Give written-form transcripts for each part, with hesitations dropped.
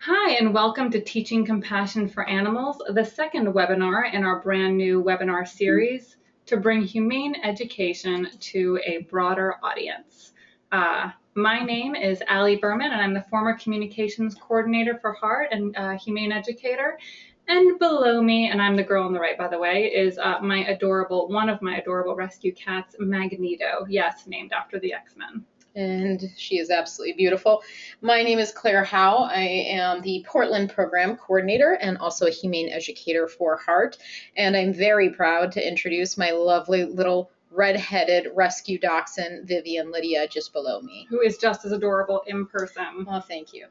Hi, and welcome to Teaching Compassion for Animals, the second webinar in our brand new webinar series to bring humane education to a broader audience. My name is Allie Berman, and I'm the former communications coordinator for HEART and humane educator. And below me, and I'm the girl on the right, by the way, is one of my adorable rescue cats, Magneto. Yes, named after the X-Men. And she is absolutely beautiful. My name is Claire Howe. I am the Portland Program Coordinator and also a humane educator for HEART. And I'm very proud to introduce my lovely little red-headed rescue dachshund, Vivian Lydia, just below me. Who is just as adorable in person. Oh, thank you.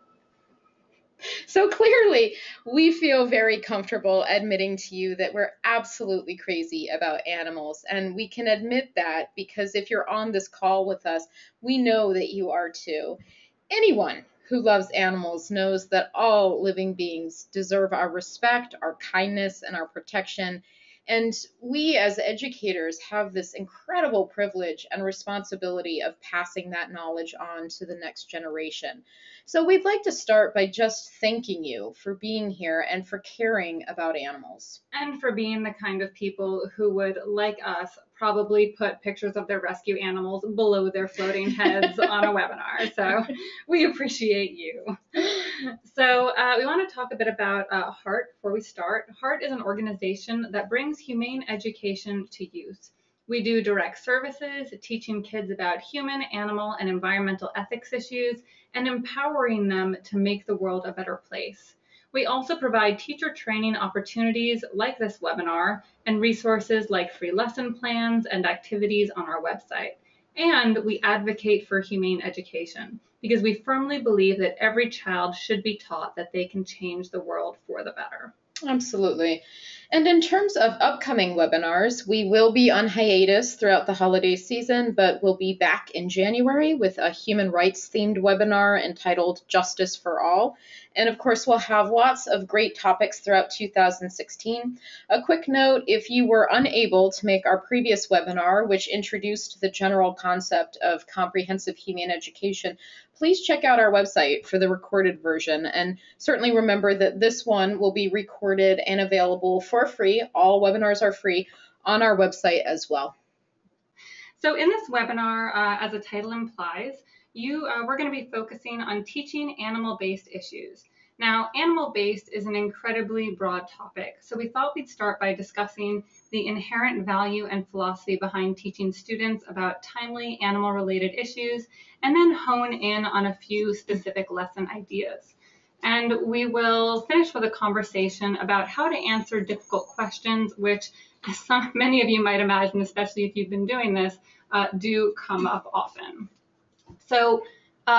So clearly, we feel very comfortable admitting to you that we're absolutely crazy about animals. And we can admit that because if you're on this call with us, we know that you are too. Anyone who loves animals knows that all living beings deserve our respect, our kindness, and our protection. And we as educators have this incredible privilege and responsibility of passing that knowledge on to the next generation. So we'd like to start by just thanking you for being here and for caring about animals. And for being the kind of people who would, like us, probably put pictures of their rescue animals below their floating heads on a webinar. So we appreciate you. So we want to talk a bit about HEART before we start. HEART is an organization that brings humane education to youth. We do direct services, teaching kids about human, animal, and environmental ethics issues, and empowering them to make the world a better place. We also provide teacher training opportunities like this webinar and resources like free lesson plans and activities on our website. And we advocate for humane education because we firmly believe that every child should be taught that they can change the world for the better. Absolutely. And in terms of upcoming webinars, we will be on hiatus throughout the holiday season, but we'll be back in January with a human rights themed webinar entitled Justice for All. And of course, we'll have lots of great topics throughout 2016. A quick note, if you were unable to make our previous webinar, which introduced the general concept of comprehensive humane education, please check out our website for the recorded version. And certainly remember that this one will be recorded and available for free. All webinars are free on our website as well. So in this webinar, as the title implies, we're going to be focusing on teaching animal-based issues. Now, animal-based is an incredibly broad topic, so we thought we'd start by discussing the inherent value and philosophy behind teaching students about timely animal-related issues, and then hone in on a few specific lesson ideas. And we will finish with a conversation about how to answer difficult questions, which many of you might imagine, especially if you've been doing this, do come up often. So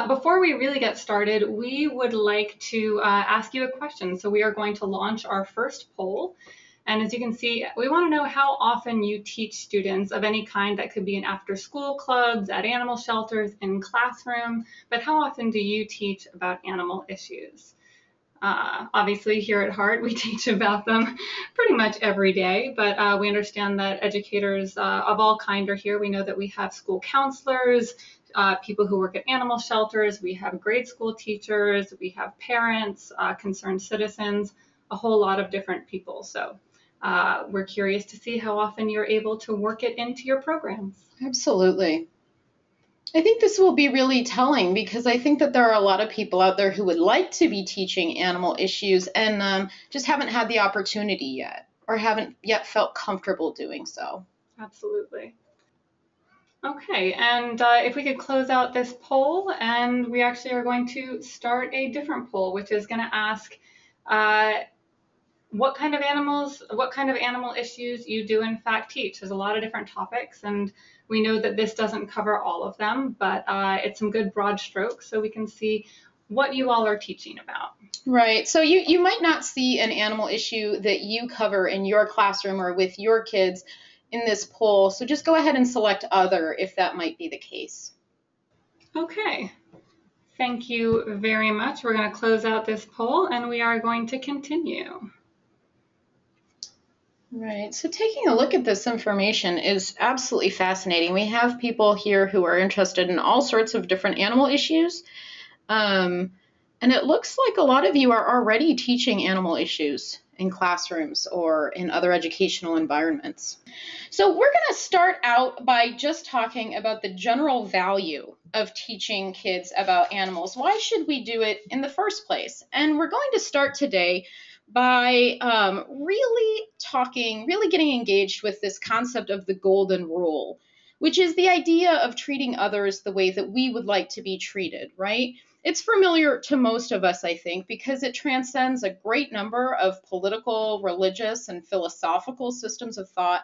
before we really get started, we would like to ask you a question. So we are going to launch our first poll. And as you can see, we want to know how often you teach students of any kind. That could be in after-school clubs, at animal shelters, in classroom, but how often do you teach about animal issues? Obviously, here at HEART, we teach about them pretty much every day, but we understand that educators of all kind are here. We know that we have school counselors, people who work at animal shelters, we have grade school teachers, we have parents, concerned citizens, a whole lot of different people. So we're curious to see how often you're able to work it into your programs. Absolutely. I think this will be really telling because I think that there are a lot of people out there who would like to be teaching animal issues and just haven't had the opportunity yet or haven't yet felt comfortable doing so. Absolutely. Okay, and if we could close out this poll, and we actually are going to start a different poll, which is going to ask what kind of animal issues you do in fact teach. There's a lot of different topics, and we know that this doesn't cover all of them, but it's some good broad strokes so we can see what you all are teaching about. Right. So you might not see an animal issue that you cover in your classroom or with your kids in this poll. So just go ahead and select other if that might be the case. Okay. Thank you very much. We're going to close out this poll and we are going to continue. Right. So taking a look at this information is absolutely fascinating. We have people here who are interested in all sorts of different animal issues. And it looks like a lot of you are already teaching animal issues in classrooms or in other educational environments. So we're going to start out by just talking about the general value of teaching kids about animals. Why should we do it in the first place? And we're going to start today by really getting engaged with this concept of the golden rule, which is the idea of treating others the way that we would like to be treated, right? It's familiar to most of us, I think, because it transcends a great number of political, religious, and philosophical systems of thought,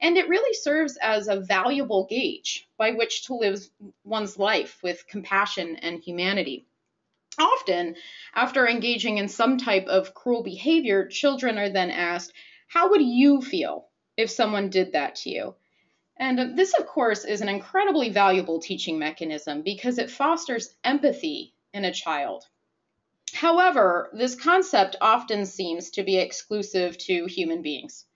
and it really serves as a valuable gauge by which to live one's life with compassion and humanity. Often, after engaging in some type of cruel behavior, children are then asked, "How would you feel if someone did that to you?" And this, of course, is an incredibly valuable teaching mechanism because it fosters empathy in a child. However, this concept often seems to be exclusive to human beings.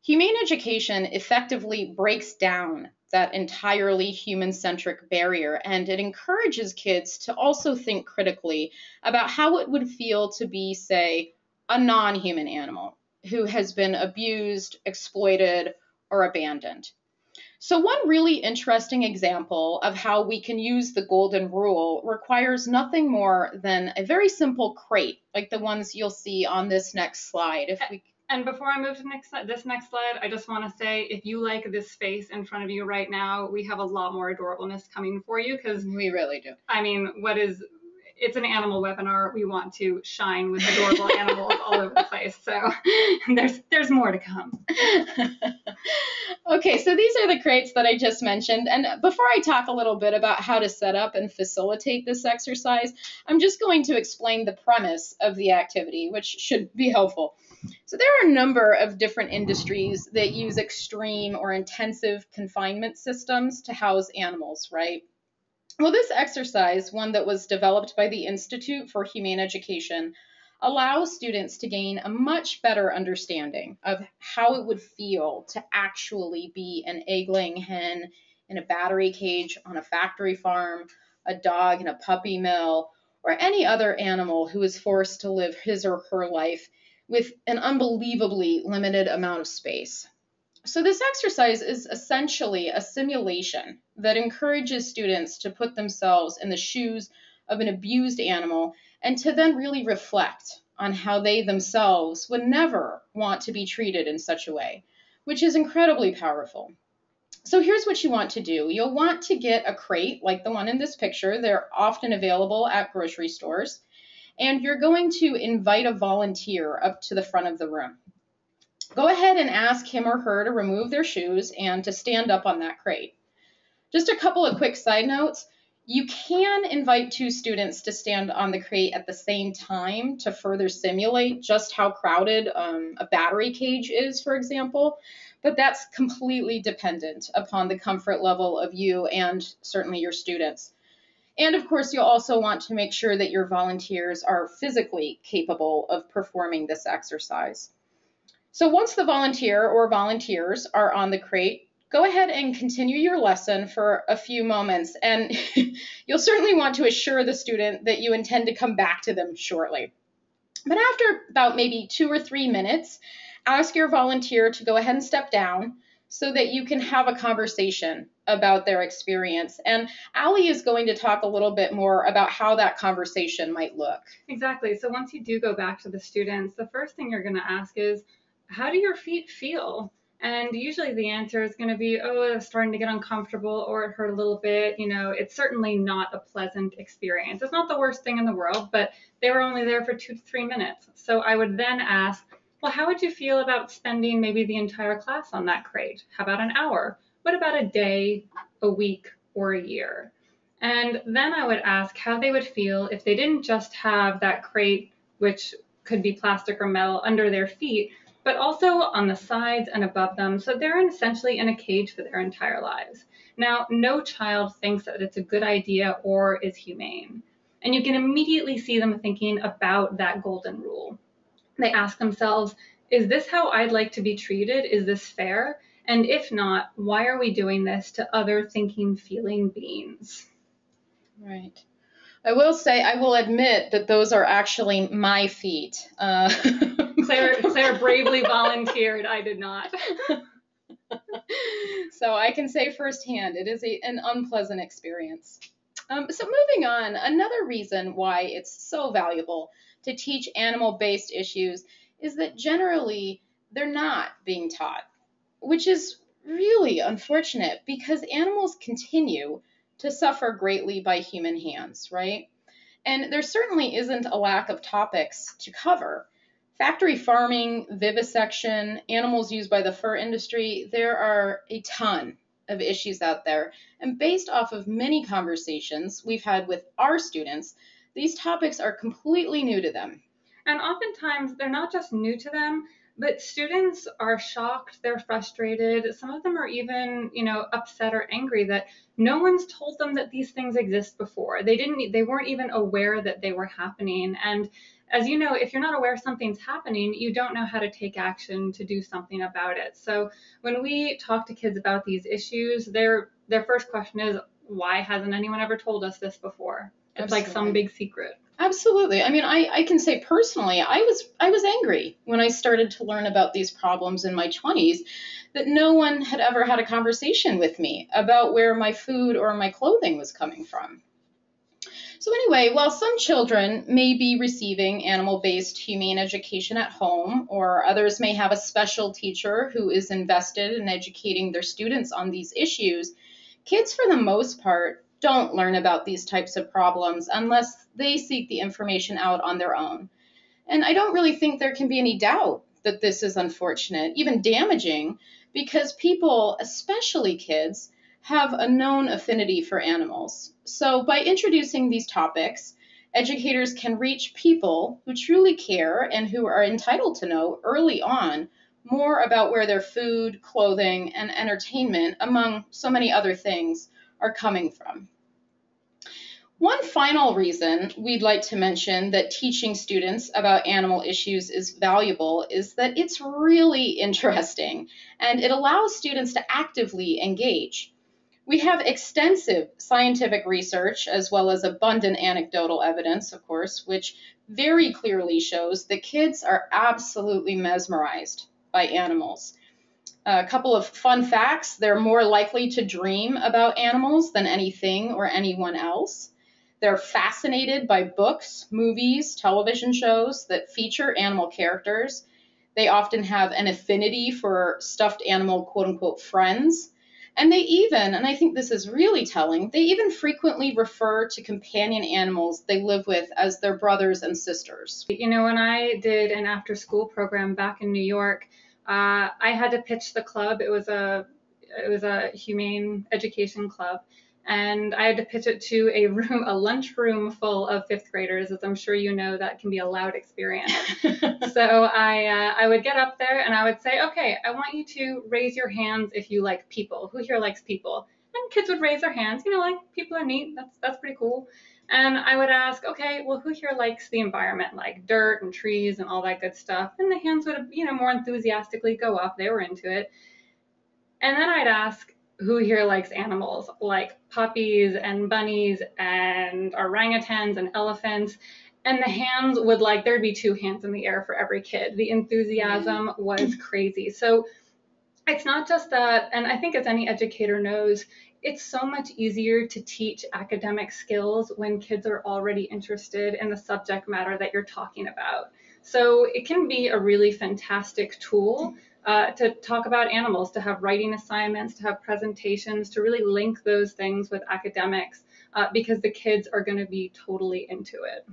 Humane education effectively breaks down that entirely human-centric barrier, and it encourages kids to also think critically about how it would feel to be, say, a non-human animal who has been abused, exploited, or abandoned. So one really interesting example of how we can use the golden rule requires nothing more than a very simple crate, like the ones you'll see on this next slide. And before I move to this next slide, I just want to say, if you like this face in front of you right now, we have a lot more adorableness coming for you, because we really do. I mean, it's an animal webinar. We want to shine with adorable animals all over the place. So there's more to come. Okay, so these are the crates that I just mentioned. And before I talk a little bit about how to set up and facilitate this exercise, I'm just going to explain the premise of the activity, which should be helpful. So there are a number of different industries that use extreme or intensive confinement systems to house animals, right? Well, this exercise, one that was developed by the Institute for Humane Education, allows students to gain a much better understanding of how it would feel to actually be an egg-laying hen in a battery cage on a factory farm, a dog in a puppy mill, or any other animal who is forced to live his or her life with an unbelievably limited amount of space. So this exercise is essentially a simulation that encourages students to put themselves in the shoes of an abused animal and to then really reflect on how they themselves would never want to be treated in such a way, which is incredibly powerful. So here's what you want to do. You'll want to get a crate like the one in this picture. They're often available at grocery stores. And you're going to invite a volunteer up to the front of the room. Go ahead and ask him or her to remove their shoes and to stand up on that crate. Just a couple of quick side notes. You can invite two students to stand on the crate at the same time to further simulate just how crowded a battery cage is, for example, but that's completely dependent upon the comfort level of you and certainly your students. And of course, you'll also want to make sure that your volunteers are physically capable of performing this exercise. So once the volunteer or volunteers are on the crate, go ahead and continue your lesson for a few moments, and you'll certainly want to assure the student that you intend to come back to them shortly. But after about maybe 2 or 3 minutes, ask your volunteer to go ahead and step down so that you can have a conversation about their experience. And Allie is going to talk a little bit more about how that conversation might look. Exactly. So once you do go back to the students, the first thing you're going to ask is, how do your feet feel? And usually the answer is going to be, oh, it's starting to get uncomfortable, or it hurt a little bit. You know, it's certainly not a pleasant experience. It's not the worst thing in the world, but they were only there for 2 to 3 minutes. So I would then ask, well, how would you feel about spending maybe the entire class on that crate? How about an hour? What about a day, a week, or a year? And then I would ask how they would feel if they didn't just have that crate, which could be plastic or metal, under their feet, but also on the sides and above them. So they're essentially in a cage for their entire lives. Now, no child thinks that it's a good idea or is humane. And you can immediately see them thinking about that golden rule. They ask themselves, is this how I'd like to be treated? Is this fair? And if not, why are we doing this to other thinking, feeling beings? Right. I will say, I will admit that those are actually my feet. Claire bravely volunteered. I did not. So I can say firsthand, it is an unpleasant experience. So moving on, another reason why it's so valuable to teach animal-based issues is that generally they're not being taught, which is really unfortunate because animals continue to suffer greatly by human hands, right? And there certainly isn't a lack of topics to cover. Factory farming, vivisection, animals used by the fur industry, there are a ton of issues out there. And based off of many conversations we've had with our students, these topics are completely new to them. And oftentimes they're not just new to them, but students are shocked, they're frustrated. Some of them are even, upset or angry that no one's told them that these things exist before. They weren't even aware that they were happening. And as you know, if you're not aware something's happening, you don't know how to take action to do something about it. So when we talk to kids about these issues, their first question is, why hasn't anyone ever told us this before? It's Absolutely. like some big secret. Absolutely. I mean, I can say personally, I was angry when I started to learn about these problems in my 20s that no one had ever had a conversation with me about where my food or my clothing was coming from. So anyway, while some children may be receiving animal-based humane education at home, or others may have a special teacher who is invested in educating their students on these issues, kids for the most part don't learn about these types of problems unless they seek the information out on their own. And I don't really think there can be any doubt that this is unfortunate, even damaging, because people, especially kids, have a known affinity for animals. So by introducing these topics, educators can reach people who truly care and who are entitled to know early on more about where their food, clothing, and entertainment, among so many other things, are coming from. One final reason we'd like to mention that teaching students about animal issues is valuable is that it's really interesting and it allows students to actively engage. We have extensive scientific research as well as abundant anecdotal evidence, of course, which very clearly shows that kids are absolutely mesmerized by animals. A couple of fun facts: they're more likely to dream about animals than anything or anyone else. They're fascinated by books, movies, television shows that feature animal characters. They often have an affinity for stuffed animal quote unquote friends. And they even, and I think this is really telling, they even frequently refer to companion animals they live with as their brothers and sisters. When I did an after school program back in New York, I had to pitch the club. It was a humane education club, and I had to pitch it to a lunchroom full of fifth graders. As I'm sure you know, that can be a loud experience. So I would get up there and I would say, okay, I want you to raise your hands if you like people. Who here likes people? And kids would raise their hands. Like, people are neat. That's pretty cool. And I would ask, okay, well, who here likes the environment, like dirt and trees and all that good stuff? And the hands would, more enthusiastically go up. They were into it. And then I'd ask, who here likes animals, like puppies and bunnies and orangutans and elephants? And the hands would, there'd be two hands in the air for every kid. The enthusiasm was crazy. So it's not just that, and I think as any educator knows, it's so much easier to teach academic skills when kids are already interested in the subject matter that you're talking about. So it can be a really fantastic tool to talk about animals, to have writing assignments, to have presentations, to really link those things with academics, because the kids are going to be totally into it.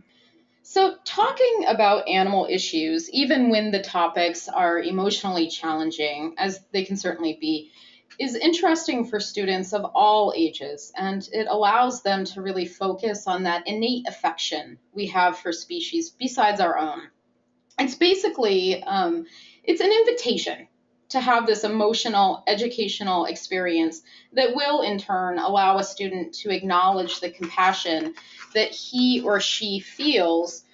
So talking about animal issues, even when the topics are emotionally challenging, as they can certainly be, is interesting for students of all ages, and it allows them to really focus on that innate affection we have for species besides our own. It's basically, it's an invitation to have this emotional, educational experience that will in turn allow a student to acknowledge the compassion that he or she feels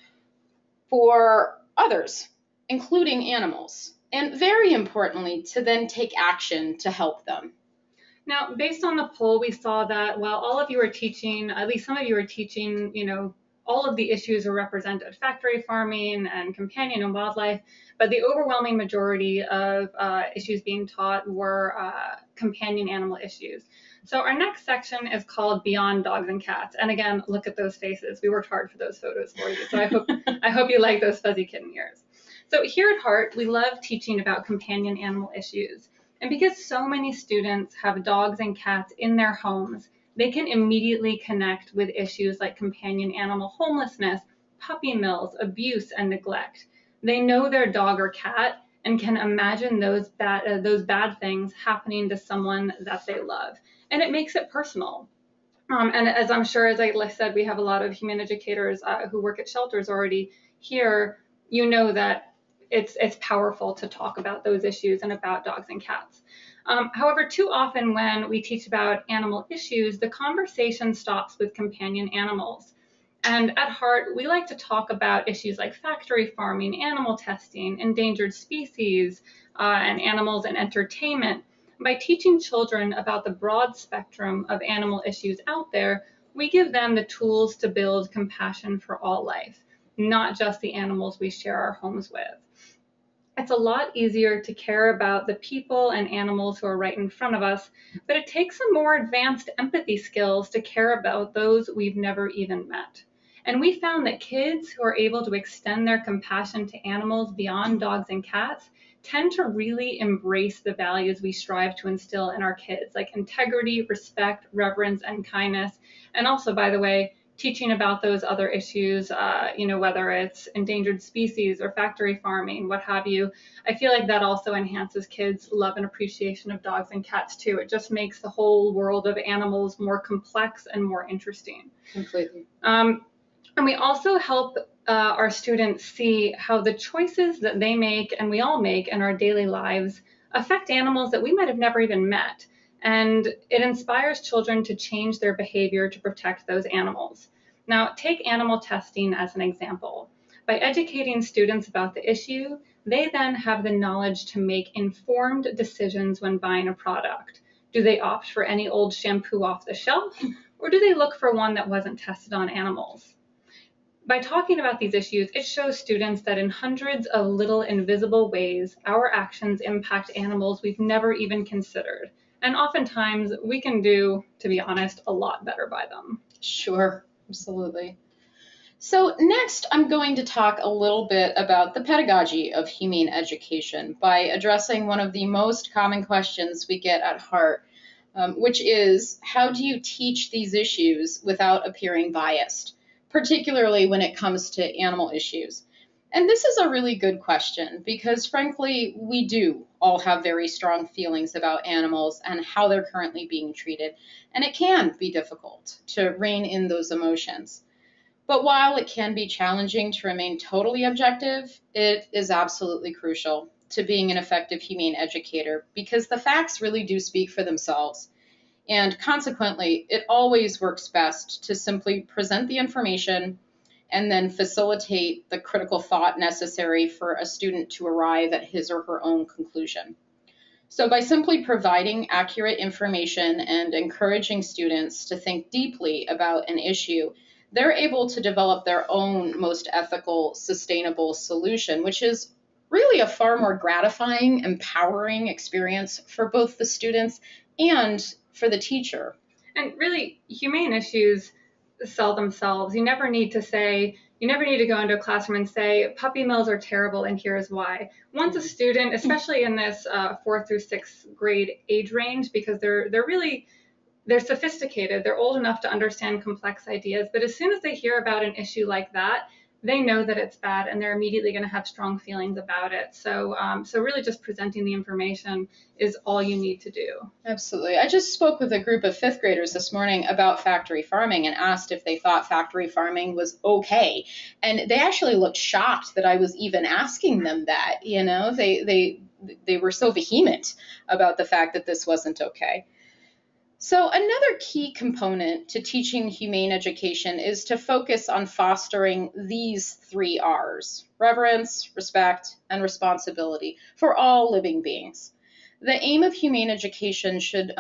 for others, including animals, and very importantly, to then take action to help them. Now, based on the poll, we saw that while all of you are teaching, at least some of you are teaching, all of the issues are represented, factory farming and companion and wildlife, but the overwhelming majority of issues being taught were companion animal issues. So our next section is called Beyond Dogs and Cats. And again, look at those faces. We worked hard for those photos for you. So I hope you like those fuzzy kitten ears. So here at Heart, we love teaching about companion animal issues. And because so many students have dogs and cats in their homes, they can immediately connect with issues like companion animal homelessness, puppy mills, abuse, and neglect. They know their dog or cat and can imagine those bad things happening to someone that they love. And it makes it personal. And as I'm sure, as I said, we have a lot of humane educators who work at shelters already here. You know that it's powerful to talk about those issues and about dogs and cats. However, too often when we teach about animal issues, the conversation stops with companion animals. And at Heart, we like to talk about issues like factory farming, animal testing, endangered species, and animals and entertainment. By teaching children about the broad spectrum of animal issues out there, we give them the tools to build compassion for all life, not just the animals we share our homes with. It's a lot easier to care about the people and animals who are right in front of us, but it takes some more advanced empathy skills to care about those we've never even met. And we found that kids who are able to extend their compassion to animals beyond dogs and cats tend to really embrace the values we strive to instill in our kids, like integrity, respect, reverence, and kindness. And also, by the way, teaching about those other issues, whether it's endangered species or factory farming, what have you. I feel like that also enhances kids' love and appreciation of dogs and cats too. It just makes the whole world of animals more complex and more interesting. Completely. And we also help our students see how the choices that they make and we all make in our daily lives affect animals that we might have never even met. And it inspires children to change their behavior to protect those animals. Now, take animal testing as an example. By educating students about the issue, they then have the knowledge to make informed decisions when buying a product. Do they opt for any old shampoo off the shelf, or do they look for one that wasn't tested on animals? By talking about these issues, it shows students that in hundreds of little invisible ways, our actions impact animals we've never even considered. And oftentimes we can do, to be honest, a lot better by them. Sure, absolutely. So next, I'm going to talk a little bit about the pedagogy of humane education by addressing one of the most common questions we get at Heart, which is, how do you teach these issues without appearing biased, particularly when it comes to animal issues? And this is a really good question because, frankly, we do all have very strong feelings about animals and how they're currently being treated, and it can be difficult to rein in those emotions. But while it can be challenging to remain totally objective, it is absolutely crucial to being an effective humane educator because the facts really do speak for themselves. And consequently, it always works best to simply present the information and then facilitate the critical thought necessary for a student to arrive at his or her own conclusion. So by simply providing accurate information and encouraging students to think deeply about an issue, they're able to develop their own most ethical, sustainable solution, which is really a far more gratifying, empowering experience for both the students and for the teacher. And really, humane issues sell themselves. You never need to go into a classroom and say, puppy mills are terrible and here's why. Once a student, especially in this 4th through 6th grade age range, because they're sophisticated, they're old enough to understand complex ideas, but as soon as they hear about an issue like that, they know that it's bad and they're immediately going to have strong feelings about it. So really just presenting the information is all you need to do. Absolutely. I just spoke with a group of 5th graders this morning about factory farming and asked if they thought factory farming was okay. And they actually looked shocked that I was even asking them that. They were so vehement about the fact that this wasn't okay. So another key component to teaching humane education is to focus on fostering these 3 R's: reverence, respect, and responsibility for all living beings. The aim of humane education should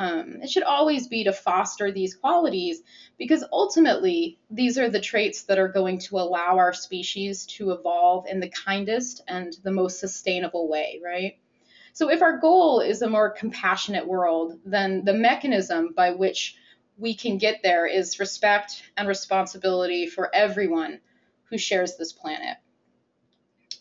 always be to foster these qualities, because ultimately these are the traits that are going to allow our species to evolve in the kindest and the most sustainable way, right? So if our goal is a more compassionate world, then the mechanism by which we can get there is respect and responsibility for everyone who shares this planet.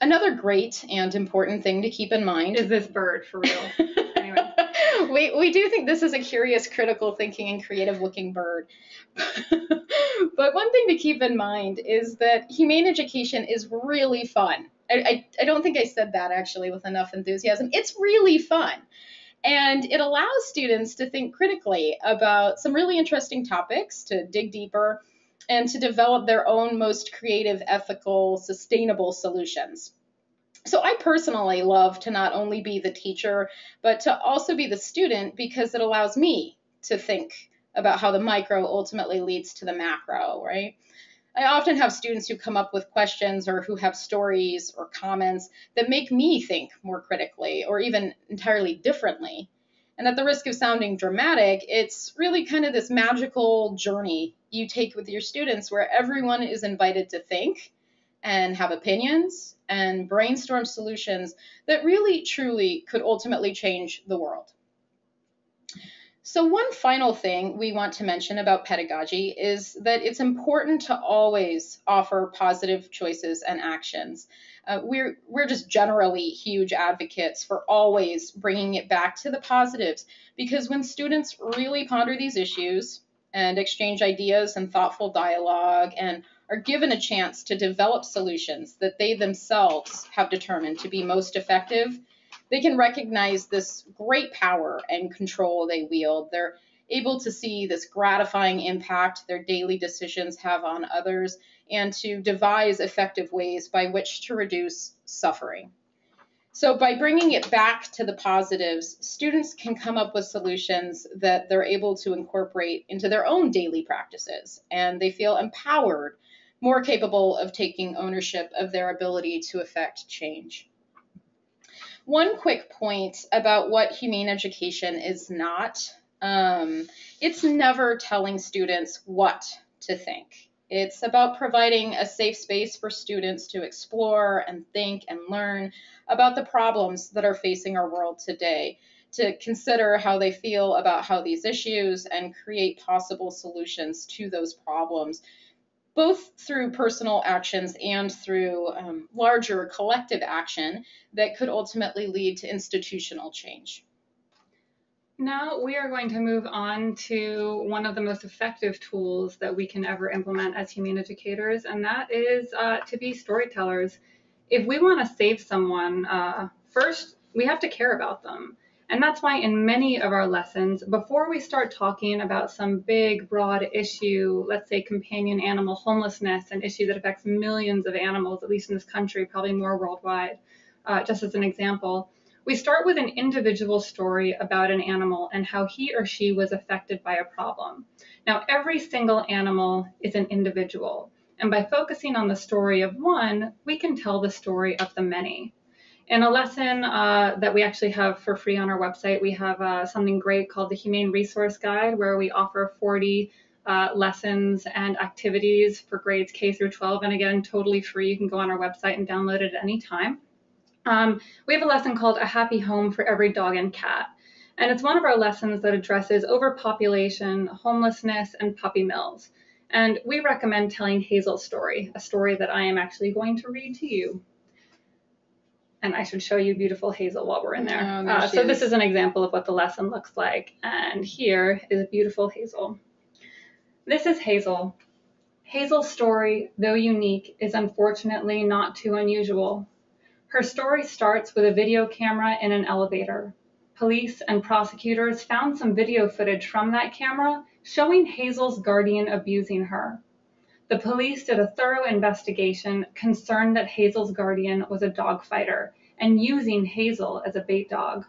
Another great and important thing to keep in mind is this bird, for real. Anyway. we do think this is a curious, critical thinking, and creative looking bird. But one thing to keep in mind is that humane education is really fun. I don't think I said that actually with enough enthusiasm. It's really fun. And it allows students to think critically about some really interesting topics, to dig deeper, and to develop their own most creative, ethical, sustainable solutions. So I personally love to not only be the teacher, but to also be the student, because it allows me to think about how the micro ultimately leads to the macro, right? I often have students who come up with questions or who have stories or comments that make me think more critically or even entirely differently. And at the risk of sounding dramatic, it's really kind of this magical journey you take with your students where everyone is invited to think and have opinions and brainstorm solutions that really, truly could ultimately change the world. So one final thing we want to mention about pedagogy is that it's important to always offer positive choices and actions. We're just generally huge advocates for always bringing it back to the positives, because when students really ponder these issues and exchange ideas and thoughtful dialogue and are given a chance to develop solutions that they themselves have determined to be most effective, they can recognize this great power and control they wield. They're able to see this gratifying impact their daily decisions have on others, and to devise effective ways by which to reduce suffering. So by bringing it back to the positives, students can come up with solutions that they're able to incorporate into their own daily practices, and they feel empowered, more capable of taking ownership of their ability to affect change. One quick point about what humane education is not. It's never telling students what to think. It's about providing a safe space for students to explore and think and learn about the problems that are facing our world today, to consider how they feel about how these issues and create possible solutions to those problems, both through personal actions and through larger collective action that could ultimately lead to institutional change. Now we are going to move on to one of the most effective tools that we can ever implement as humane educators, and that is to be storytellers. If we want to save someone, first we have to care about them. And that's why in many of our lessons, before we start talking about some big, broad issue, let's say companion animal homelessness, an issue that affects millions of animals, at least in this country, probably more worldwide, just as an example, we start with an individual story about an animal and how he or she was affected by a problem. Now, every single animal is an individual, and by focusing on the story of one, we can tell the story of the many. In a lesson that we actually have for free on our website, we have something great called the Humane Resource Guide, where we offer 40 lessons and activities for grades K through 12. And again, totally free. You can go on our website and download it at any time. We have a lesson called A Happy Home for Every Dog and Cat. And it's one of our lessons that addresses overpopulation, homelessness, and puppy mills. And we recommend telling Hazel's story, a story that I am actually going to read to you. And I should show you beautiful Hazel while we're in there. So this is an example of what the lesson looks like. And here is beautiful Hazel. This is Hazel. Hazel's story, though unique, is unfortunately not too unusual. Her story starts with a video camera in an elevator. Police and prosecutors found some video footage from that camera showing Hazel's guardian abusing her. The police did a thorough investigation concerned that Hazel's guardian was a dog fighter and using Hazel as a bait dog.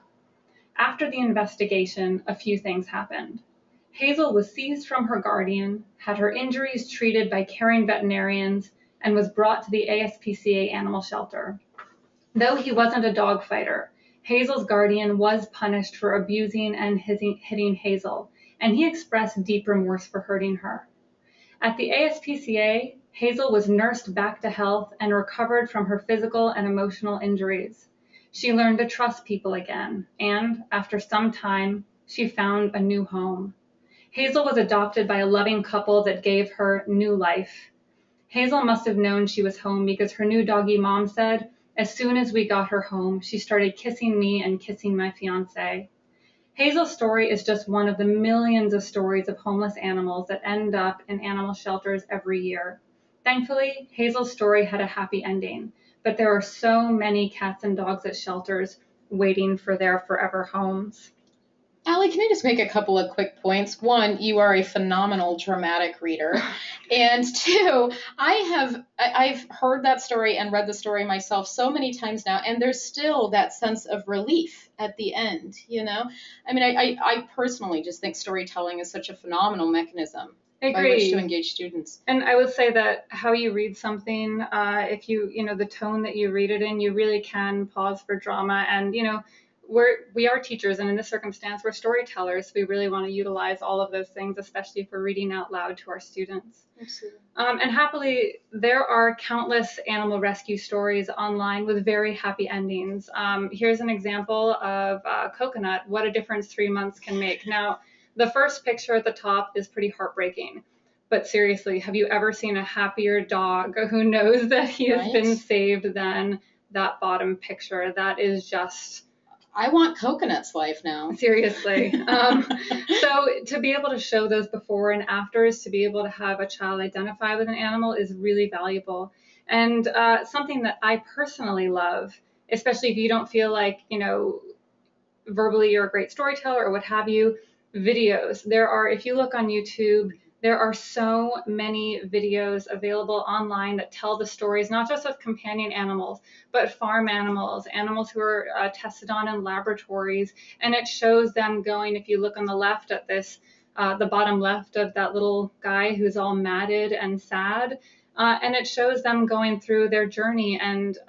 After the investigation, a few things happened. Hazel was seized from her guardian, had her injuries treated by caring veterinarians, and was brought to the ASPCA animal shelter. Though he wasn't a dog fighter, Hazel's guardian was punished for abusing and hitting Hazel, and he expressed deep remorse for hurting her. At the ASPCA, Hazel was nursed back to health and recovered from her physical and emotional injuries. She learned to trust people again, and after some time, she found a new home. Hazel was adopted by a loving couple that gave her new life. Hazel must have known she was home because her new doggy mom said, as soon as we got her home, she started kissing me and kissing my fiance. Hazel's story is just one of the millions of stories of homeless animals that end up in animal shelters every year. Thankfully, Hazel's story had a happy ending, but there are so many cats and dogs at shelters waiting for their forever homes. Allie, can I just make a couple of quick points? One, you are a phenomenal dramatic reader. And two, I've heard that story and read the story myself so many times now, and there's still that sense of relief at the end, you know? I mean, I personally just think storytelling is such a phenomenal mechanism by which to engage students. And I would say that how you read something, if the tone that you read it in, you really can pause for drama. And, we are teachers, and in this circumstance, we're storytellers. We really want to utilize all of those things, especially if we're reading out loud to our students. Absolutely. And happily, there are countless animal rescue stories online with very happy endings. Here's an example of Coconut, what a difference 3 months can make. Now, the first picture at the top is pretty heartbreaking. But seriously, have you ever seen a happier dog who knows that he has been saved than that bottom picture? That is just... I want Coconut's life now. Seriously. So to be able to show those before and afters, to be able to have a child identify with an animal is really valuable. And something that I personally love, especially if you don't feel like, verbally you're a great storyteller or what have you, videos. There are, if you look on YouTube, there are so many videos available online that tell the stories, not just of companion animals, but farm animals, animals who are tested on in laboratories. And it shows them going, if you look on the left at this, the bottom left of that little guy who's all matted and sad, and it shows them going through their journey and,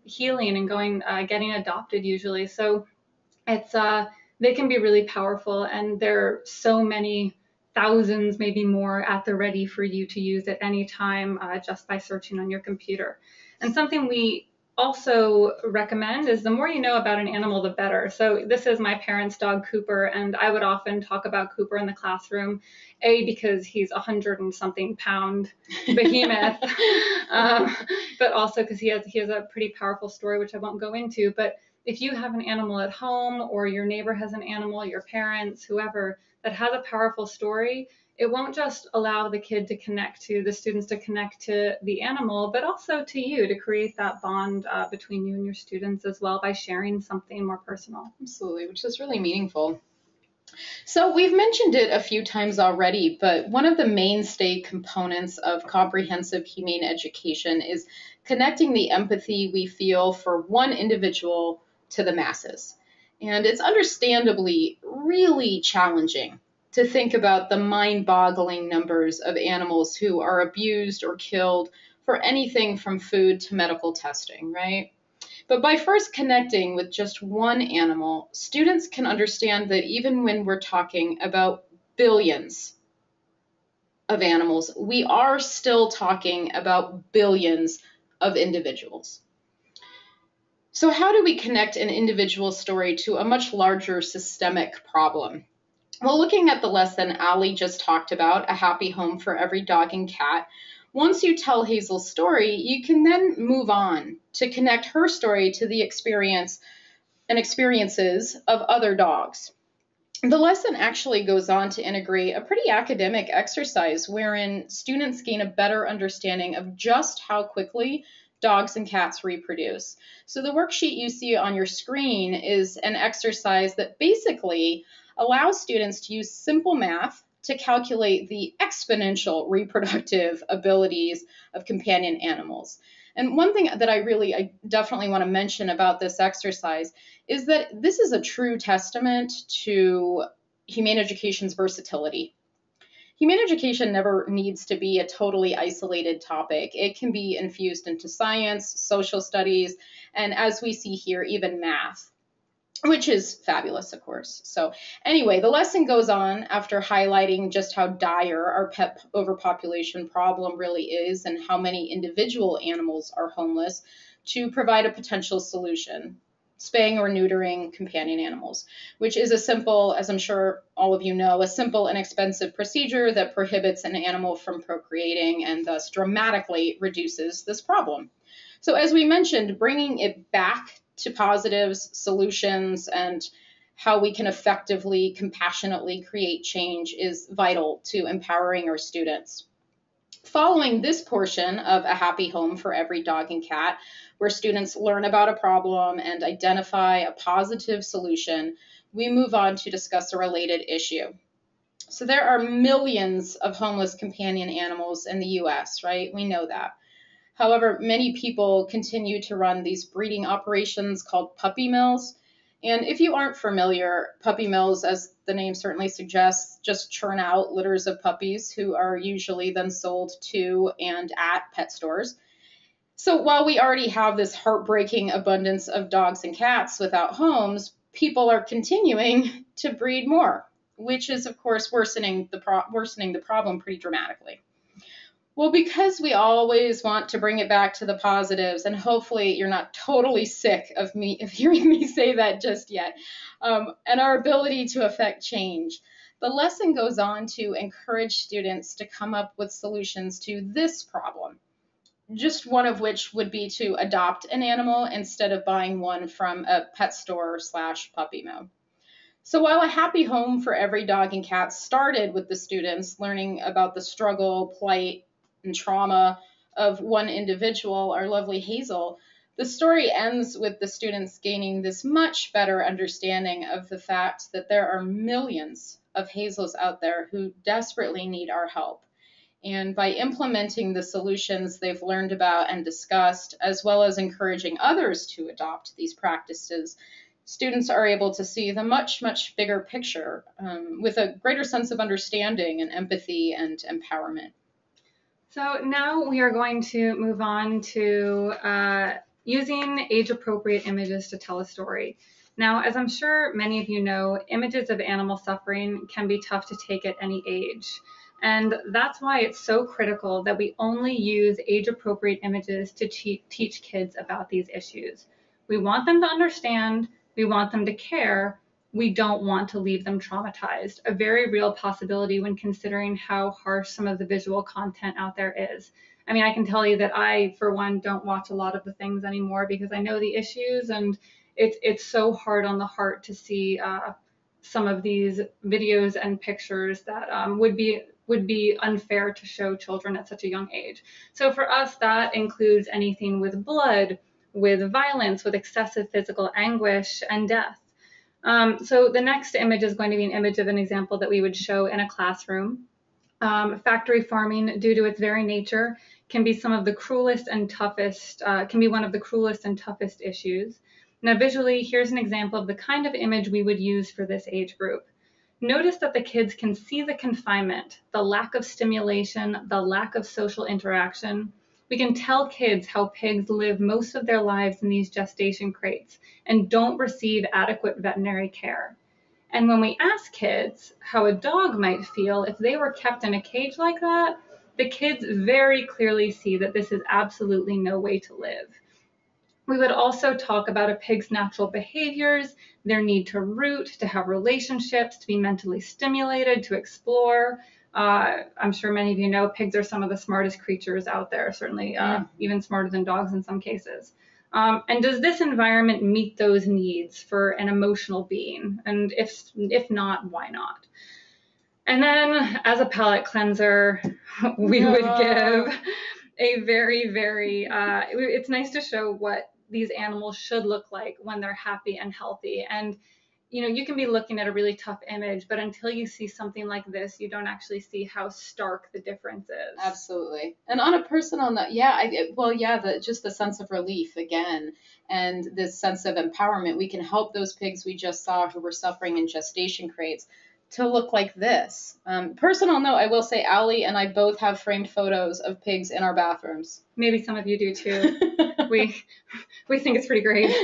healing and going, getting adopted usually. So it's, they can be really powerful, and there are so many thousands, maybe more, at the ready for you to use at any time just by searching on your computer. And something we also recommend is the more you know about an animal, the better. So this is my parents' dog, Cooper, and I would often talk about Cooper in the classroom, because he's 100 and something pound behemoth, but also because he has a pretty powerful story, which I won't go into. But if you have an animal at home, or your neighbor has an animal, your parents, whoever, that has a powerful story, it won't just allow the students to connect to the animal, but also to you, to create that bond between you and your students as well by sharing something more personal. Absolutely, which is really meaningful. So we've mentioned it a few times already, but one of the mainstay components of comprehensive humane education is connecting the empathy we feel for one individual to the masses. And it's understandably really challenging to think about the mind-boggling numbers of animals who are abused or killed for anything from food to medical testing, right? But by first connecting with just one animal, students can understand that even when we're talking about billions of animals, we are still talking about billions of individuals. So how do we connect an individual story to a much larger systemic problem? Well, looking at the lesson Allie just talked about, A Happy Home for Every Dog and Cat, once you tell Hazel's story, you can then move on to connect her story to the experiences of other dogs. The lesson actually goes on to integrate a pretty academic exercise wherein students gain a better understanding of just how quickly dogs and cats reproduce. So the worksheet you see on your screen is an exercise that basically allows students to use simple math to calculate the exponential reproductive abilities of companion animals. And one thing that I definitely want to mention about this exercise is that this is a true testament to humane education's versatility. Humane education never needs to be a totally isolated topic. It can be infused into science, social studies, and as we see here, even math, which is fabulous, of course. So anyway, the lesson goes on after highlighting just how dire our pet overpopulation problem really is and how many individual animals are homeless to provide a potential solution: spaying or neutering companion animals, which is a simple, as I'm sure all of you know, a simple and expensive procedure that prohibits an animal from procreating and thus dramatically reduces this problem. So as we mentioned, bringing it back to positives, solutions, and how we can effectively, compassionately create change is vital to empowering our students. Following this portion of A Happy Home for Every Dog and Cat, where students learn about a problem and identify a positive solution, we move on to discuss a related issue. So there are millions of homeless companion animals in the US, right? We know that. However, many people continue to run these breeding operations called puppy mills. And if you aren't familiar, puppy mills, as the name certainly suggests, just churn out litters of puppies who are usually then sold to and at pet stores. So while we already have this heartbreaking abundance of dogs and cats without homes, people are continuing to breed more, which is, of course, worsening the problem pretty dramatically. Well, because we always want to bring it back to the positives, and hopefully you're not totally sick of hearing me say that just yet, and our ability to affect change, the lesson goes on to encourage students to come up with solutions to this problem, just one of which would be to adopt an animal instead of buying one from a pet store / puppy mill. So while A Happy Home for Every Dog and Cat started with the students learning about the struggle, plight, and trauma of one individual, our lovely Hazel, the story ends with the students gaining this much better understanding of the fact that there are millions of Hazels out there who desperately need our help. And by implementing the solutions they've learned about and discussed, as well as encouraging others to adopt these practices, students are able to see the much, much bigger picture with a greater sense of understanding and empathy and empowerment. So now we are going to move on to using age-appropriate images to tell a story. Now, as I'm sure many of you know, images of animal suffering can be tough to take at any age. And that's why it's so critical that we only use age-appropriate images to teach kids about these issues. We want them to understand, we want them to care, we don't want to leave them traumatized, a very real possibility when considering how harsh some of the visual content out there is. I mean, I can tell you that I, for one, don't watch a lot of the things anymore because I know the issues, and it's so hard on the heart to see some of these videos and pictures that would be unfair to show children at such a young age. So for us, that includes anything with blood, with violence, with excessive physical anguish and death. So the next image is going to be an image of an example that we would show in a classroom. Factory farming, due to its very nature, can be one of the cruelest and toughest issues. Now visually, here's an example of the kind of image we would use for this age group. Notice that the kids can see the confinement, the lack of stimulation, the lack of social interaction. We can tell kids how pigs live most of their lives in these gestation crates and don't receive adequate veterinary care. And when we ask kids how a dog might feel if they were kept in a cage like that, the kids very clearly see that this is absolutely no way to live. We would also talk about a pig's natural behaviors, their need to root, to have relationships, to be mentally stimulated, to explore. I'm sure many of you know pigs are some of the smartest creatures out there, certainly even smarter than dogs in some cases. And does this environment meet those needs for an emotional being? And if not, why not? And then as a palate cleanser, we would give a very, it's nice to show what these animals should look like when they're happy and healthy. And you can be looking at a really tough image, but until you see something like this, you don't actually see how stark the difference is. Absolutely. And on a personal note, just the sense of relief again, and this sense of empowerment. We can help those pigs we just saw who were suffering in gestation crates to look like this. Personal note, I will say Allie and I both have framed photos of pigs in our bathrooms. Maybe some of you do too. we think it's pretty great.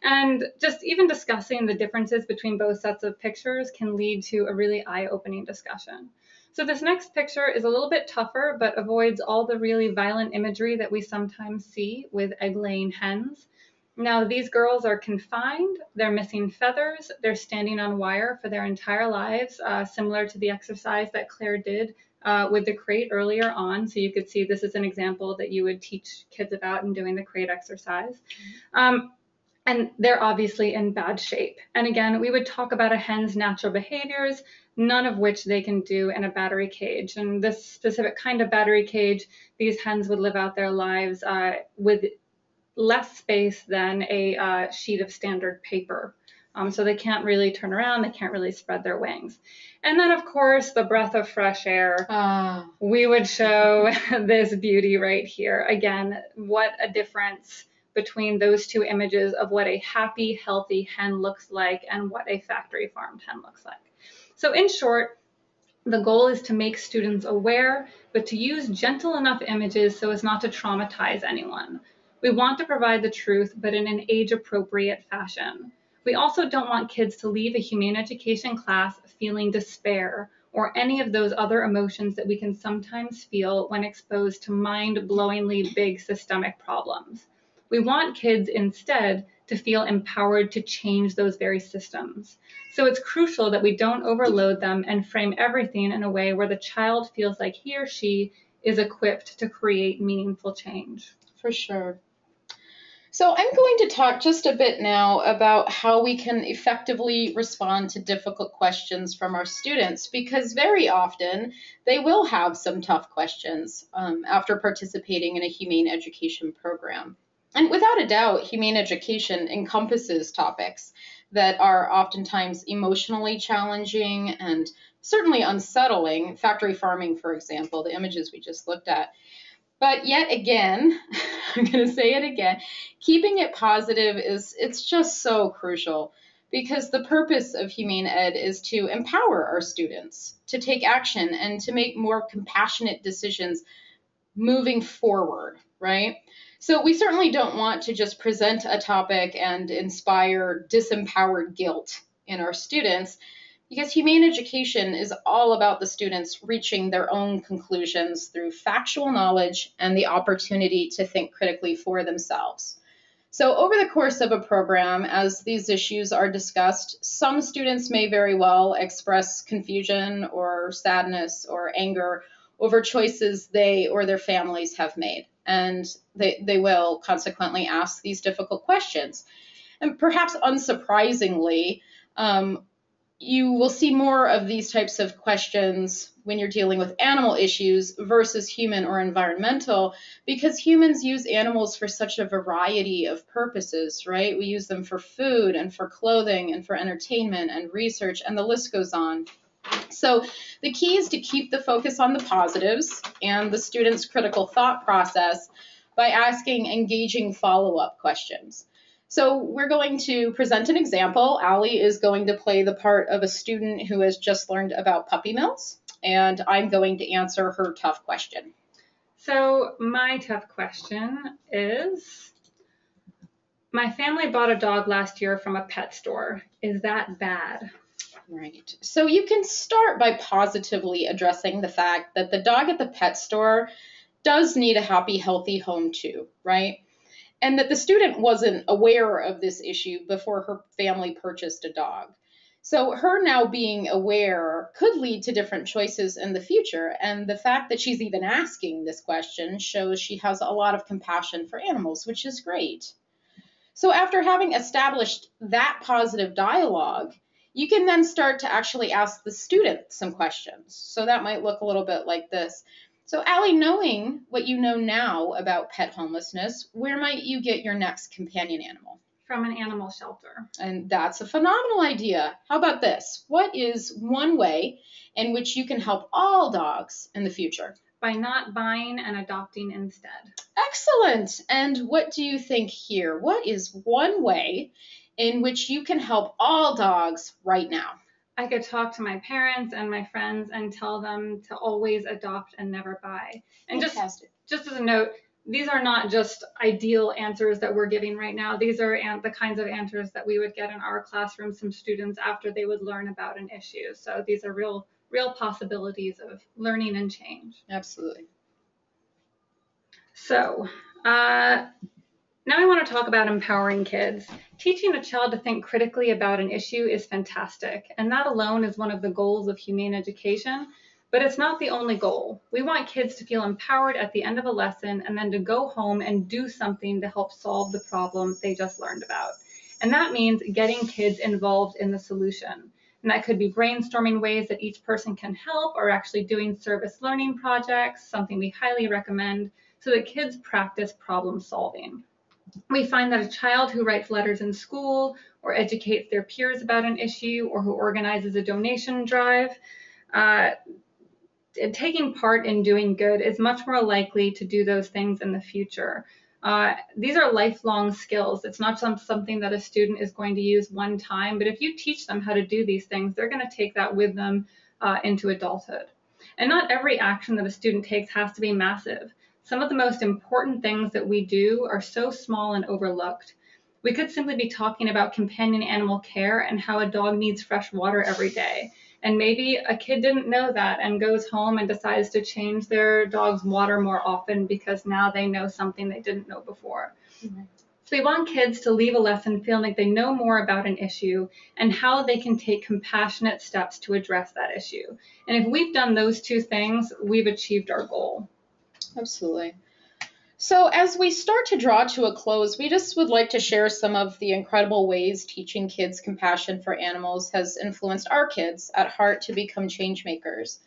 And just even discussing the differences between both sets of pictures can lead to a really eye-opening discussion. So this next picture is a little bit tougher, but avoids all the really violent imagery that we sometimes see with egg-laying hens. Now, these girls are confined, they're missing feathers, they're standing on wire for their entire lives, similar to the exercise that Claire did with the crate earlier on. So you could see this is an example that you would teach kids about in doing the crate exercise. And they're obviously in bad shape. And again, we would talk about a hen's natural behaviors, none of which they can do in a battery cage. And this specific kind of battery cage, these hens would live out their lives with less space than a sheet of standard paper. So they can't really turn around, they can't really spread their wings. And then, of course, the breath of fresh air. We would show this beauty right here. Again, what a difference between those two images of what a happy, healthy hen looks like and what a factory farmed hen looks like. So in short, the goal is to make students aware, but to use gentle enough images so as not to traumatize anyone. We want to provide the truth, but in an age-appropriate fashion. We also don't want kids to leave a humane education class feeling despair or any of those other emotions that we can sometimes feel when exposed to mind-blowingly big systemic problems. We want kids instead to feel empowered to change those very systems. So it's crucial that we don't overload them and frame everything in a way where the child feels like he or she is equipped to create meaningful change. For sure. So I'm going to talk just a bit now about how we can effectively respond to difficult questions from our students, because very often they will have some tough questions after participating in a humane education program. And without a doubt, humane education encompasses topics that are oftentimes emotionally challenging and certainly unsettling. Factory farming, for example, the images we just looked at. But yet again, I'm going to say it again, keeping it positive it's just so crucial, because the purpose of humane ed is to empower our students to take action and to make more compassionate decisions moving forward, right? So we certainly don't want to just present a topic and inspire disempowered guilt in our students, because humane education is all about the students reaching their own conclusions through factual knowledge and the opportunity to think critically for themselves. So over the course of a program, as these issues are discussed, some students may very well express confusion or sadness or anger over choices they or their families have made. And they will consequently ask these difficult questions. And perhaps unsurprisingly, you will see more of these types of questions when you're dealing with animal issues versus human or environmental, because humans use animals for such a variety of purposes, right? We use them for food and for clothing and for entertainment and research, and the list goes on. So the key is to keep the focus on the positives and the student's critical thought process by asking engaging follow-up questions. So we're going to present an example. Allie is going to play the part of a student who has just learned about puppy mills, and I'm going to answer her tough question. So my tough question is, my family bought a dog last year from a pet store. Is that bad? Right. So you can start by positively addressing the fact that the dog at the pet store does need a happy, healthy home too, right? And that the student wasn't aware of this issue before her family purchased a dog. So her now being aware could lead to different choices in the future. And the fact that she's even asking this question shows she has a lot of compassion for animals, which is great. So after having established that positive dialogue, you can then start to actually ask the student some questions. So that might look a little bit like this. So Allie, knowing what you know now about pet homelessness, where might you get your next companion animal? From an animal shelter. And that's a phenomenal idea. How about this? What is one way in which you can help all dogs in the future? By not buying and adopting instead. Excellent. And what do you think here? What is one way in which you can help all dogs right now? I could talk to my parents and my friends and tell them to always adopt and never buy. And Fantastic. just as a note, these are not just ideal answers that we're giving right now. These are the kinds of answers that we would get in our classrooms from students after they would learn about an issue. So these are real possibilities of learning and change. Absolutely. So now I want to talk about empowering kids. Teaching a child to think critically about an issue is fantastic, and that alone is one of the goals of humane education, but it's not the only goal. We want kids to feel empowered at the end of a lesson and then to go home and do something to help solve the problem they just learned about. And that means getting kids involved in the solution. And that could be brainstorming ways that each person can help, or actually doing service learning projects, something we highly recommend, so that kids practice problem solving. We find that a child who writes letters in school or educates their peers about an issue or who organizes a donation drive, uh, taking part in doing good is much more likely to do those things in the future. These are lifelong skills. It's not something that a student is going to use one time, but if you teach them how to do these things, they're going to take that with them into adulthood. And not every action that a student takes has to be massive. Some of the most important things that we do are so small and overlooked. We could simply be talking about companion animal care and how a dog needs fresh water every day. And maybe a kid didn't know that and goes home and decides to change their dog's water more often because now they know something they didn't know before. Mm-hmm. So we want kids to leave a lesson feeling like they know more about an issue and how they can take compassionate steps to address that issue. And if we've done those two things, we've achieved our goal. Absolutely. So as we start to draw to a close, we just would like to share some of the incredible ways teaching kids compassion for animals has influenced our kids at heart to become change makers.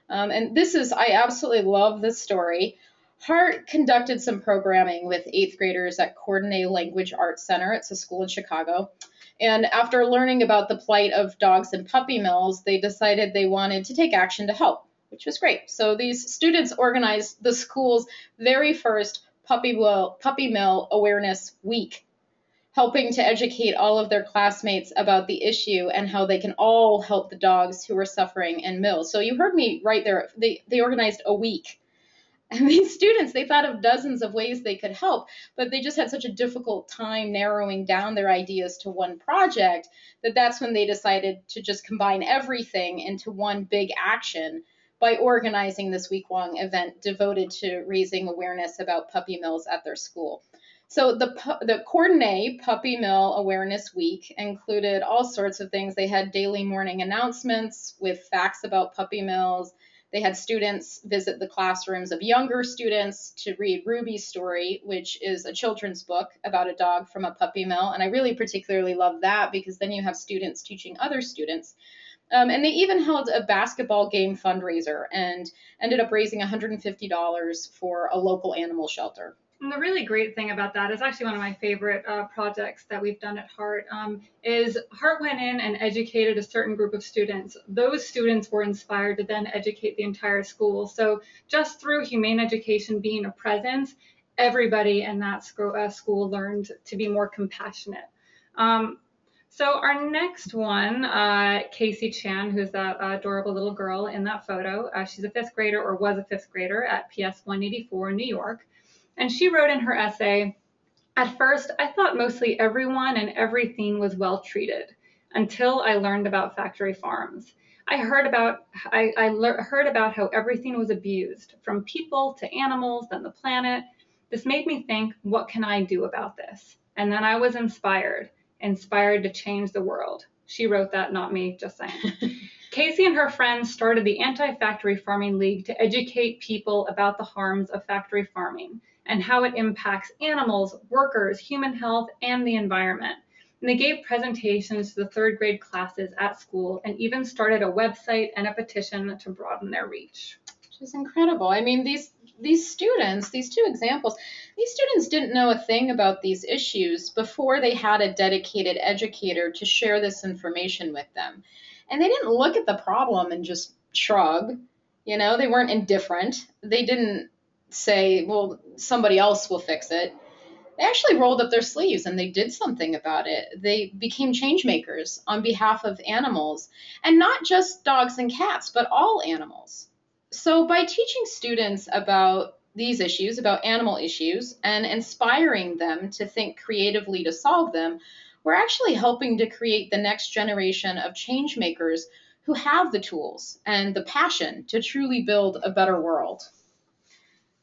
And I absolutely love this story. Hart conducted some programming with 8th graders at Coordinate Language Arts Center. It's a school in Chicago. And after learning about the plight of dogs in puppy mills, they decided they wanted to take action to help, which was great. So these students organized the school's very first puppy mill awareness week, helping to educate all of their classmates about the issue and how they can all help the dogs who are suffering in mills. So you heard me right there. They organized a week. And these students, they thought of dozens of ways they could help, but they just had such a difficult time narrowing down their ideas to one project that's when they decided to just combine everything into one big action by organizing this week-long event devoted to raising awareness about puppy mills at their school. So the Coordinate Puppy Mill Awareness Week included all sorts of things. They had daily morning announcements with facts about puppy mills. They had students visit the classrooms of younger students to read Ruby's Story, which is a children's book about a dog from a puppy mill. And I really particularly love that because then you have students teaching other students. And they even held a basketball game fundraiser and ended up raising $150 for a local animal shelter. And the really great thing about that is actually one of my favorite projects that we've done at Hart is Hart went in and educated a certain group of students. Those students were inspired to then educate the entire school. So just through humane education being a presence, everybody in that school learned to be more compassionate. So our next one, Casey Chan, who's that adorable little girl in that photo, she's a 5th grader or was a 5th grader at PS 184 in New York. And she wrote in her essay, "At first, I thought mostly everyone and everything was well treated until I learned about factory farms. I heard about how everything was abused, from people to animals, then the planet. This made me think, what can I do about this? And then I was inspired to change the world." She wrote that, not me, just saying. Casey and her friends started the Anti-Factory Farming League to educate people about the harms of factory farming and how it impacts animals, workers, human health, and the environment. And they gave presentations to the 3rd grade classes at school and even started a website and a petition to broaden their reach. Which is incredible. I mean, these students, these two examples, these students didn't know a thing about these issues before they had a dedicated educator to share this information with them. And they didn't look at the problem and just shrug. You know, they weren't indifferent. They didn't say, well, somebody else will fix it. they actually rolled up their sleeves and they did something about it. They became change makers on behalf of animals, and not just dogs and cats, but all animals. So by teaching students about these issues, about animal issues, and inspiring them to think creatively to solve them, we're actually helping to create the next generation of change makers who have the tools and the passion to truly build a better world.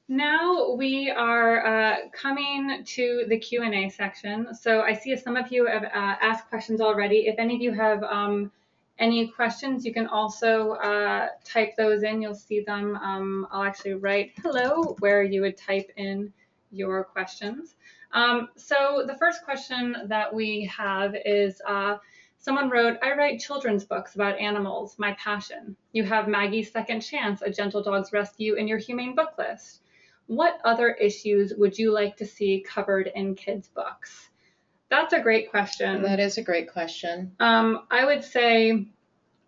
Now we are coming to the Q&A section. So I see some of you have asked questions already. If any of you have any questions, you can also type those in. You'll see them. I'll actually write hello where you would type in your questions. So the first question that we have is someone wrote, I write children's books about animals, my passion. You have Maggie's Second Chance, A Gentle Dog's Rescue in your humane book list. What other issues would you like to see covered in kids' books? That's a great question. That is a great question. I would say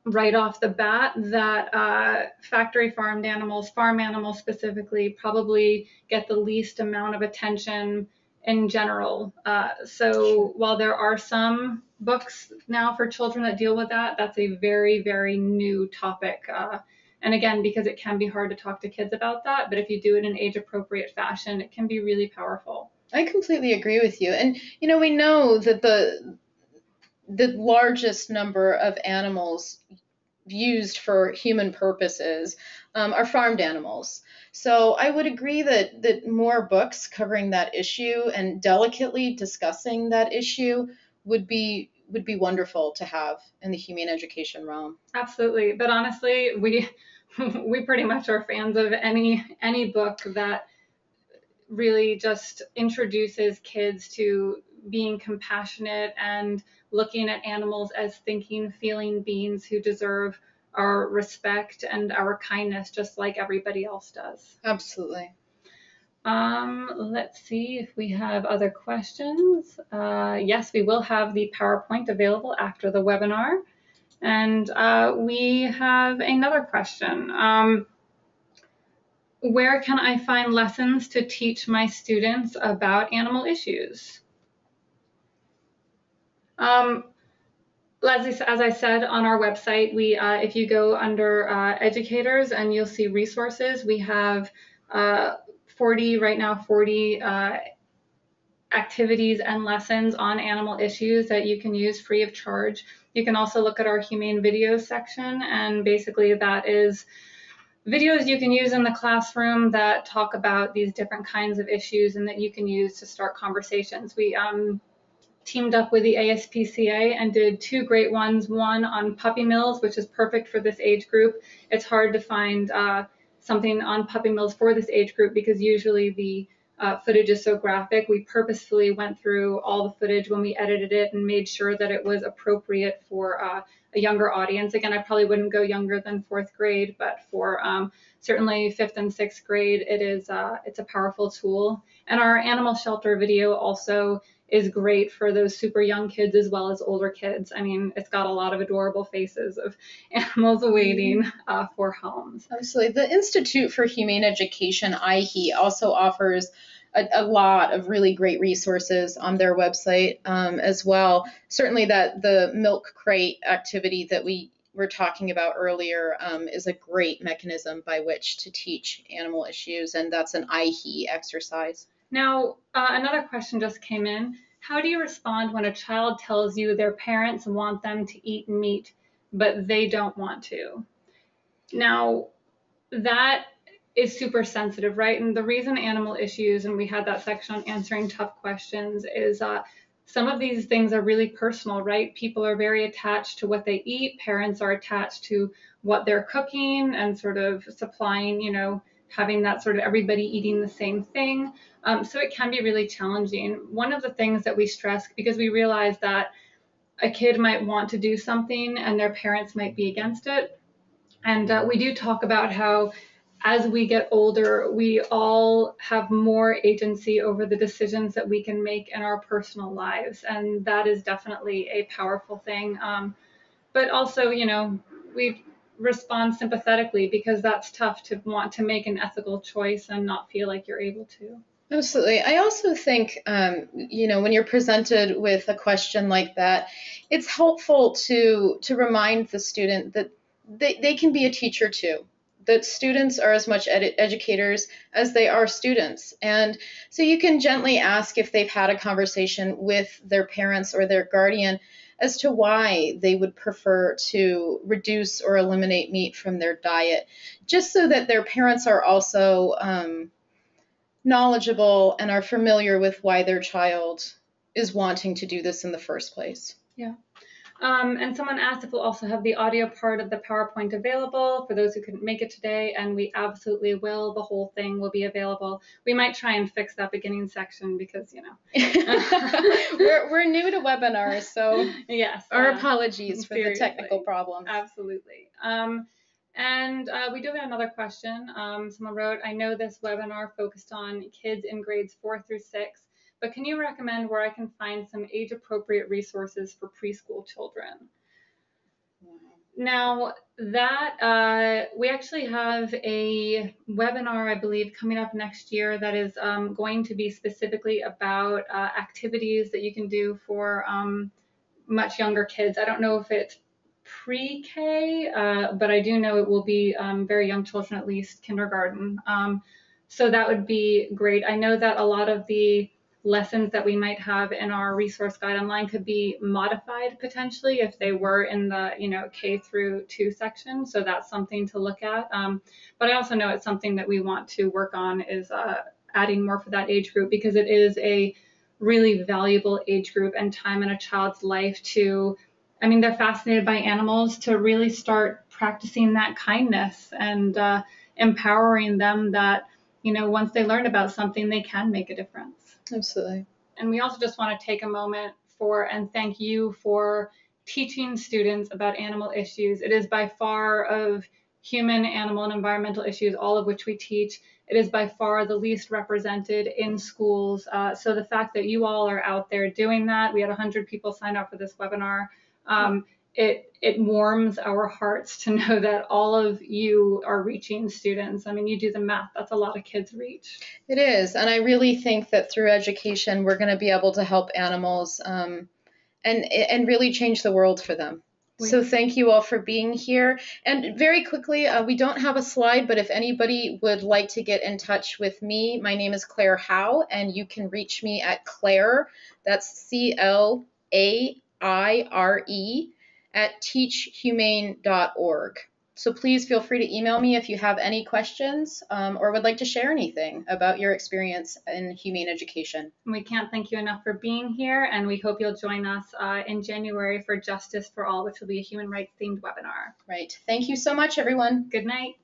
right off the bat that factory farmed animals, farm animals specifically, probably get the least amount of attention in general. So while there are some books now for children that deal with that, that's a very, very new topic. And again, because it can be hard to talk to kids about that, but if you do it in age appropriate fashion, it can be really powerful. I completely agree with you. And, you know, we know that the largest number of animals used for human purposes are farmed animals. So I would agree that more books covering that issue and delicately discussing that issue would be wonderful to have in the humane education realm. Absolutely. But honestly, we pretty much are fans of any book that really just introduces kids to being compassionate and looking at animals as thinking, feeling beings who deserve our respect and our kindness just like everybody else does. Absolutely. Let's see if we have other questions. Yes, we will have the PowerPoint available after the webinar. And we have another question. Where can I find lessons to teach my students about animal issues? As I said on our website, if you go under educators and you'll see resources, we have 40 activities and lessons on animal issues that you can use free of charge. You can also look at our humane videos section, and basically that is videos you can use in the classroom that talk about these different kinds of issues and that you can use to start conversations. We teamed up with the ASPCA and did two great ones, one on puppy mills, which is perfect for this age group. It's hard to find something on puppy mills for this age group because usually the footage is so graphic. We purposefully went through all the footage when we edited it and made sure that it was appropriate for a younger audience. Again, I probably wouldn't go younger than 4th grade, but for certainly 5th and 6th grade, it's a powerful tool. And our animal shelter video also is great for those super young kids as well as older kids. I mean, it's got a lot of adorable faces of animals waiting for homes. Absolutely. The Institute for Humane Education, IHE, also offers a lot of really great resources on their website as well. Certainly that the milk crate activity that we were talking about earlier is a great mechanism by which to teach animal issues, and that's an IHE exercise. Now, another question just came in. How do you respond when a child tells you their parents want them to eat meat, but they don't want to? Now, that is super sensitive, right? And the reason animal issues, and we had that section on answering tough questions, is some of these things are really personal, right? People are very attached to what they eat. Parents are attached to what they're cooking and sort of supplying, having that sort of everybody eating the same thing. So it can be really challenging. One of the things that we stress, because we realize that a kid might want to do something and their parents might be against it. And we do talk about how as we get older, we all have more agency over the decisions that we can make in our personal lives. And that is definitely a powerful thing. But also, we respond sympathetically because that's tough to want to make an ethical choice and not feel like you're able to. Absolutely. I also think, when you're presented with a question like that, it's helpful to remind the student that they can be a teacher too. That students are as much educators as they are students. And so you can gently ask if they've had a conversation with their parents or their guardian as to why they would prefer to reduce or eliminate meat from their diet, just so that their parents are also knowledgeable and are familiar with why their child is wanting to do this in the first place. Yeah. And someone asked if we'll also have the audio part of the PowerPoint available for those who couldn't make it today, and we absolutely will. The whole thing will be available. We might try and fix that beginning section because, we're new to webinars, so yes, our apologies for seriously. the technical problems. Absolutely. And we do have another question. Someone wrote, I know this webinar focused on kids in grades 4 through 6, but can you recommend where I can find some age-appropriate resources for preschool children? Now, that we actually have a webinar, I believe, coming up next year that is going to be specifically about activities that you can do for much younger kids. I don't know if it's pre-K, but I do know it will be very young children, at least kindergarten. So that would be great. I know that a lot of the lessons that we might have in our resource guide online could be modified potentially if they were in the K through 2 section. So that's something to look at. But I also know it's something that we want to work on is adding more for that age group because it is a really valuable age group and time in a child's life they're fascinated by animals, to really start practicing that kindness and empowering them that, once they learn about something, they can make a difference. Absolutely. And we also just want to take a moment and thank you for teaching students about animal issues. It is by far of human, animal, and environmental issues, all of which we teach, it is by far the least represented in schools. So the fact that you all are out there doing that, we had 100 people sign up for this webinar. It warms our hearts to know that all of you are reaching students. You do the math, that's a lot of kids reach. It is. And I really think that through education, we're going to be able to help animals and really change the world for them. So thank you all for being here. And very quickly, we don't have a slide, but if anybody would like to get in touch with me, my name is Claire Howe, and you can reach me at Claire, that's CLAIRE, at teachhumane.org. So please feel free to email me if you have any questions or would like to share anything about your experience in humane education. We can't thank you enough for being here, and we hope you'll join us in January for Justice for All, which will be a human rights themed webinar. Right. Thank you so much, everyone. Good night.